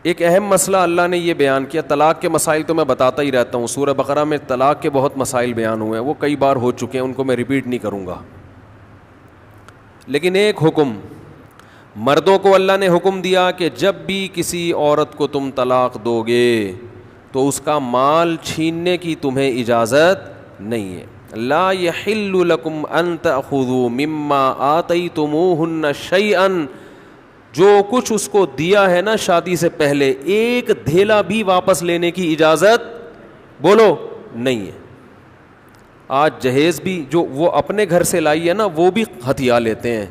ایک اہم مسئلہ اللہ نے یہ بیان کیا. طلاق کے مسائل تو میں بتاتا ہی رہتا ہوں, سورہ بقرہ میں طلاق کے بہت مسائل بیان ہوئے ہیں, وہ کئی بار ہو چکے ہیں, ان کو میں ریپیٹ نہیں کروں گا. لیکن ایک حکم مردوں کو اللہ نے حکم دیا کہ جب بھی کسی عورت کو تم طلاق دو گے تو اس کا مال چھیننے کی تمہیں اجازت نہیں ہے. لا یحل لکم ان تأخذوا مما آتیتموہن شیئا, جو کچھ اس کو دیا ہے نا شادی سے پہلے, ایک دھیلا بھی واپس لینے کی اجازت بولو نہیں ہے. آج جہیز بھی جو وہ اپنے گھر سے لائی ہے نا وہ بھی ہتھیا لیتے ہیں,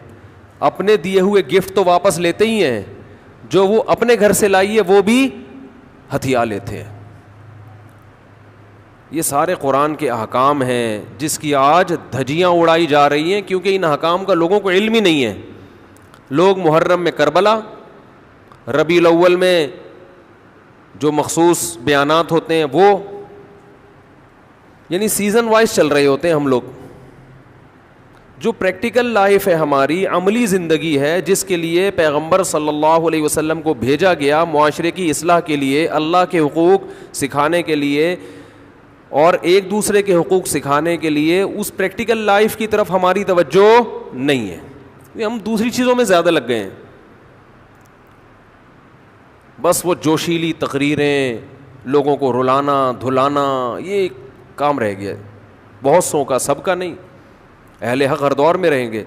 اپنے دیے ہوئے گفٹ تو واپس لیتے ہی ہیں, جو وہ اپنے گھر سے لائی ہے وہ بھی ہتھیا لیتے ہیں. یہ سارے قرآن کے احکام ہیں جس کی آج دھجیاں اڑائی جا رہی ہیں, کیونکہ ان احکام کا لوگوں کو علم ہی نہیں ہے. لوگ محرم میں کربلا, ربیع الاول میں جو مخصوص بیانات ہوتے ہیں وہ, یعنی سیزن وائز چل رہے ہوتے ہیں ہم لوگ. جو پریکٹیکل لائف ہے ہماری, عملی زندگی ہے, جس کے لیے پیغمبر صلی اللہ علیہ وسلم کو بھیجا گیا معاشرے کی اصلاح کے لیے, اللہ کے حقوق سکھانے کے لیے اور ایک دوسرے کے حقوق سکھانے کے لیے, اس پریکٹیکل لائف کی طرف ہماری توجہ نہیں ہے. ہم دوسری چیزوں میں زیادہ لگ گئے ہیں. بس وہ جوشیلی تقریریں, لوگوں کو رلانا دھلانا, یہ کام رہ گیا ہے بہت سو کا, سب کا نہیں. اہل حق ہر دور میں رہیں گے.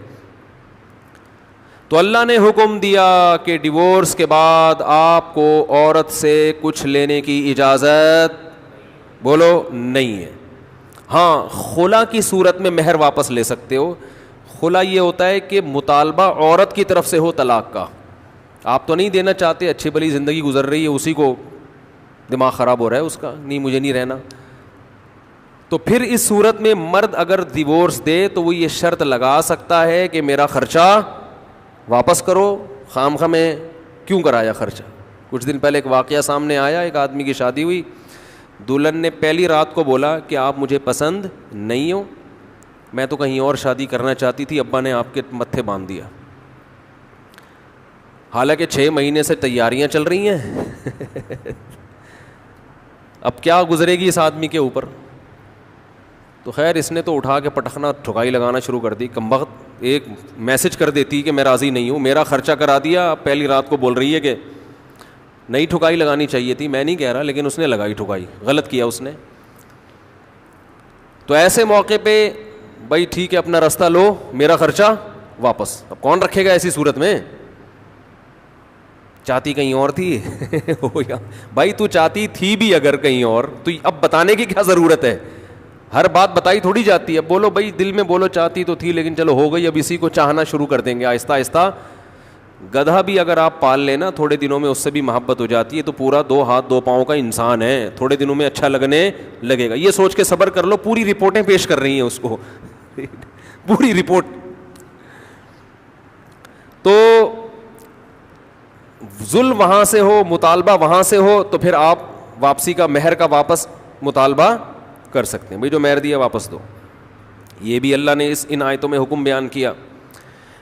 تو اللہ نے حکم دیا کہ ڈیورس کے بعد آپ کو عورت سے کچھ لینے کی اجازت بولو نہیں ہے. ہاں, خلا کی صورت میں مہر واپس لے سکتے ہو. خلا یہ ہوتا ہے کہ مطالبہ عورت کی طرف سے ہو طلاق کا, آپ تو نہیں دینا چاہتے, اچھی بھلی زندگی گزر رہی ہے, اسی کو دماغ خراب ہو رہا ہے اس کا, نہیں مجھے نہیں رہنا. تو پھر اس صورت میں مرد اگر ڈیورس دے تو وہ یہ شرط لگا سکتا ہے کہ میرا خرچہ واپس کرو, خام خواہ میں کیوں کرایا خرچہ. کچھ دن پہلے ایک واقعہ سامنے آیا, ایک آدمی کی شادی ہوئی, دلہن نے پہلی رات کو بولا کہ آپ مجھے پسند نہیں ہو, میں تو کہیں اور شادی کرنا چاہتی تھی, ابا نے آپ کے متھے باندھ دیا. حالانکہ 6 مہینے سے تیاریاں چل رہی ہیں. اب کیا گزرے گی اس آدمی کے اوپر. تو خیر اس نے تو اٹھا کے پٹخنا ٹھکائی لگانا شروع کر دی. کمبخت ایک میسج کر دیتی کہ میں راضی نہیں ہوں, میرا خرچہ کرا دیا, اب پہلی رات کو بول رہی ہے کہ نئی ٹھکائی لگانی چاہیے تھی. میں نہیں کہہ رہا, لیکن اس نے لگائی ٹھکائی, غلط کیا اس نے. تو ایسے موقع پہ بھائی ٹھیک ہے اپنا راستہ لو, میرا خرچہ واپس. اب کون رکھے گا ایسی صورت میں. چاہتی کہیں اور تھی. بھائی تو چاہتی تھی بھی اگر کہیں اور, تو اب بتانے کی کیا ضرورت ہے, ہر بات بتائی تھوڑی جاتی ہے. بولو بھائی دل میں بولو چاہتی تو تھی, لیکن چلو ہو گئی, اب اسی کو چاہنا شروع کر دیں گے آہستہ آہستہ. گدھا بھی اگر آپ پال لینا تھوڑے دنوں میں اس سے بھی محبت ہو جاتی ہے, تو پورا 2 ہاتھ 2 پاؤں کا انسان ہے, تھوڑے دنوں میں اچھا لگنے لگے گا. یہ سوچ کے صبر کر لو, پوری رپورٹیں پیش کر رہی ہیں اس کو, پوری رپورٹ. تو ظلم وہاں سے ہو, مطالبہ وہاں سے ہو, تو پھر آپ واپسی کا, مہر کا واپس مطالبہ کر سکتے ہیں. بھائی جو مہر دیا واپس دو. یہ بھی اللہ نے ان آیتوں میں حکم بیان کیا.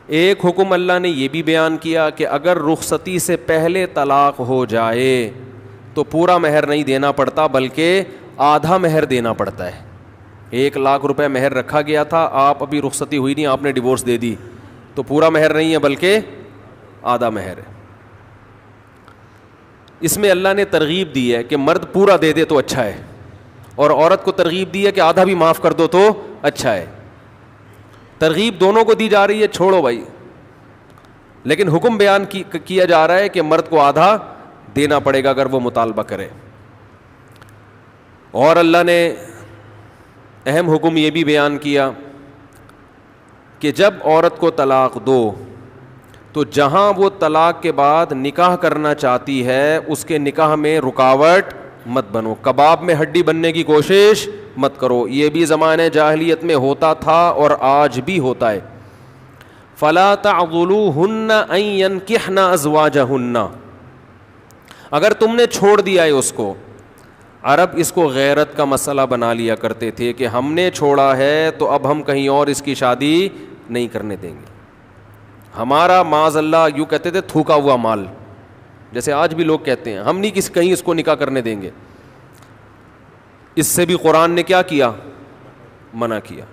ایک حکم اللہ نے یہ بھی بیان کیا کہ اگر رخصتی سے پہلے طلاق ہو جائے تو پورا مہر نہیں دینا پڑتا, بلکہ آدھا مہر دینا پڑتا ہے. 1 لاکھ روپے مہر رکھا گیا تھا, آپ ابھی رخصتی ہوئی نہیں, آپ نے ڈیورس دے دی, تو پورا مہر نہیں ہے بلکہ آدھا مہر ہے. اس میں اللہ نے ترغیب دی ہے کہ مرد پورا دے دے تو اچھا ہے, اور عورت کو ترغیب دی ہے کہ آدھا بھی معاف کر دو تو اچھا ہے. ترغیب دونوں کو دی جا رہی ہے, چھوڑو بھائی, لیکن حکم بیان کیا جا رہا ہے کہ مرد کو آدھا دینا پڑے گا اگر وہ مطالبہ کرے. اور اللہ نے اہم حکم یہ بھی بیان کیا کہ جب عورت کو طلاق دو تو جہاں وہ طلاق کے بعد نکاح کرنا چاہتی ہے اس کے نکاح میں رکاوٹ مت بنو, کباب میں ہڈی بننے کی کوشش مت کرو. یہ بھی زمانے جاہلیت میں ہوتا تھا اور آج بھی ہوتا ہے. فلا تعضلوهن ان ينكحن ازواجهن, اگر تم نے چھوڑ دیا ہے اس کو. عرب اس کو غیرت کا مسئلہ بنا لیا کرتے تھے کہ ہم نے چھوڑا ہے تو اب ہم کہیں اور اس کی شادی نہیں کرنے دیں گے. ہمارا معاذ اللہ یوں کہتے تھے تھوکا ہوا مال, جیسے آج بھی لوگ کہتے ہیں ہم نہیں کہیں اس کو نکاح کرنے دیں گے. اس سے بھی قرآن نے کیا کیا؟ منع کیا.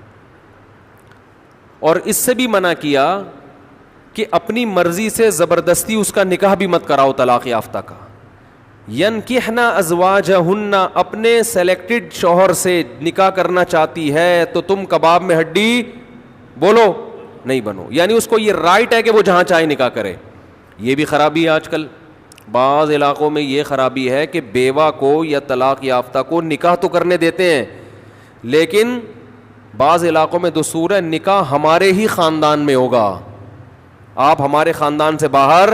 اور اس سے بھی منع کیا کہ اپنی مرضی سے زبردستی اس کا نکاح بھی مت کراؤ طلاق یافتہ کا. ینکحنا ازواجہن، اپنے سلیکٹڈ شوہر سے نکاح کرنا چاہتی ہے تو تم کباب میں ہڈی بولو نہیں بنو، یعنی اس کو یہ رائٹ ہے کہ وہ جہاں چاہے نکاح کرے. یہ بھی خرابی ہے آج کل بعض علاقوں میں، یہ خرابی ہے کہ بیوہ کو یا طلاق یافتہ کو نکاح تو کرنے دیتے ہیں، لیکن بعض علاقوں میں دستور ہے نکاح ہمارے ہی خاندان میں ہوگا، آپ ہمارے خاندان سے باہر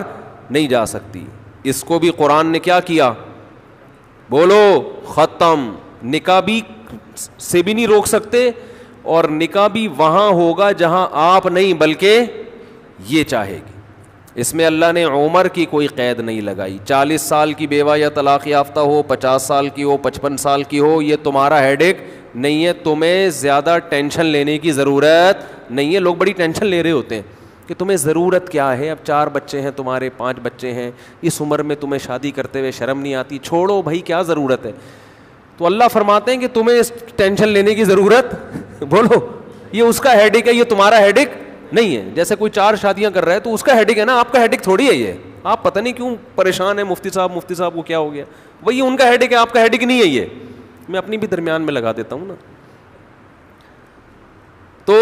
نہیں جا سکتی. اس کو بھی قرآن نے کیا کیا؟ بولو ختم. نکاح بھی سے بھی نہیں روک سکتے، اور نکاح بھی وہاں ہوگا جہاں آپ نہیں بلکہ یہ چاہے گی. اس میں اللہ نے عمر کی کوئی قید نہیں لگائی. 40 سال کی بیوہ یا طلاق یافتہ ہو، 50 سال کی ہو، 55 سال کی ہو، یہ تمہارا ہیڈ ایک نہیں ہے. تمہیں زیادہ ٹینشن لینے کی ضرورت نہیں ہے. لوگ بڑی ٹینشن لے رہے ہوتے ہیں کہ تمہیں ضرورت کیا ہے، اب 4 بچے ہیں تمہارے، 5 بچے ہیں، اس عمر میں تمہیں شادی کرتے ہوئے شرم نہیں آتی؟ چھوڑو بھائی، کیا ضرورت ہے. تو اللہ فرماتے ہیں کہ تمہیں ٹینشن لینے کی ضرورت بولو یہ اس کا ہیڈ ایک ہے، یہ تمہارا ہیڈ ایک نہیں ہے. جیسے کوئی 4 شادیاں کر رہا ہے تو اس کا ہیڈ ایک ہے نا، آپ کا ہیڈ ایک تھوڑی ہے. یہ آپ پتہ نہیں کیوں پریشان ہیں، مفتی صاحب کو کیا ہو گیا، وہی ان کا ہیڈ ایک ہے، آپ کا ہیڈ ایک نہیں ہے. یہ میں اپنی بھی درمیان میں لگا دیتا ہوں نا. تو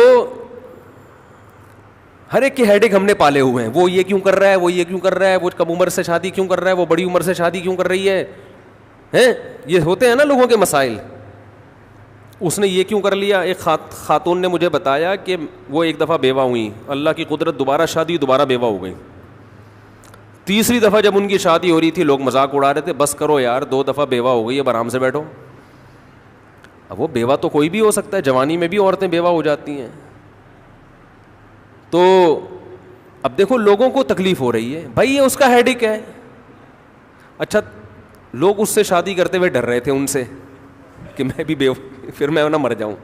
ہر ایک کے ہیڈ ایک ہم نے پالے ہوئے ہیں. وہ یہ کیوں کر رہا ہے، وہ یہ کیوں کر رہا ہے، وہ کم عمر سے شادی کیوں کر رہا ہے، وہ بڑی عمر سے شادی کیوں کر رہی ہے، یہ ہوتے ہیں نا لوگوں کے مسائل. اس نے یہ کیوں کر لیا. ایک خاتون نے مجھے بتایا کہ وہ ایک دفعہ بیوہ ہوئی، اللہ کی قدرت دوبارہ شادی، دوبارہ بیوہ ہو گئی. تیسری دفعہ جب ان کی شادی ہو رہی تھی لوگ مذاق اڑا رہے تھے، بس کرو یار 2 دفعہ بیوہ ہو گئی، اب آرام سے بیٹھو. اب وہ بیوہ تو کوئی بھی ہو سکتا ہے، جوانی میں بھی عورتیں بیوہ ہو جاتی ہیں. تو اب دیکھو لوگوں کو تکلیف ہو رہی ہے، بھائی یہ اس کا ہیڈ ایک ہے. اچھا لوگ اس سے شادی کرتے ہوئے ڈر رہے تھے ان سے کہ میں بھی پھر میں نہ مر جاؤں.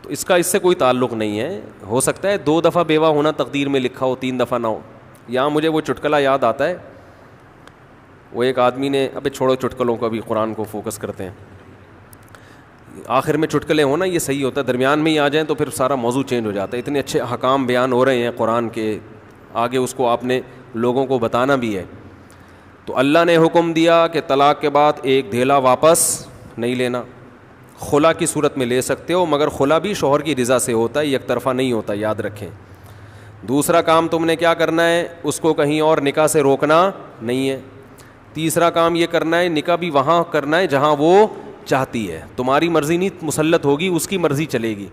تو اس سے کوئی تعلق نہیں ہے. ہو سکتا ہے 2 دفعہ بیوہ ہونا تقدیر میں لکھا ہو، 3 دفعہ نہ ہو. یہاں مجھے وہ چٹکلا یاد آتا ہے، وہ ایک آدمی نے، ابے چھوڑو چٹکلوں کو، ابھی قرآن کو فوکس کرتے ہیں. آخر میں چٹکلے ہونا یہ صحیح ہوتا ہے، درمیان میں ہی آ جائیں تو پھر سارا موضوع چینج ہو جاتا ہے. اتنے اچھے احکام بیان ہو رہے ہیں قرآن کے، آگے اس کو آپ نے لوگوں کو بتانا بھی ہے. تو اللہ نے حکم دیا کہ طلاق کے بعد ایک دھیلا واپس نہیں لینا. خلا کی صورت میں لے سکتے ہو، مگر خلا بھی شوہر کی رضا سے ہوتا ہے، یک طرفہ نہیں ہوتا، یاد رکھیں. دوسرا کام تم نے کیا کرنا ہے، اس کو کہیں اور نکاح سے روکنا نہیں ہے. تیسرا کام یہ کرنا ہے، نکاح بھی وہاں کرنا ہے جہاں وہ چاہتی ہے. تمہاری مرضی نہیں مسلط ہوگی، اس کی مرضی چلے گی.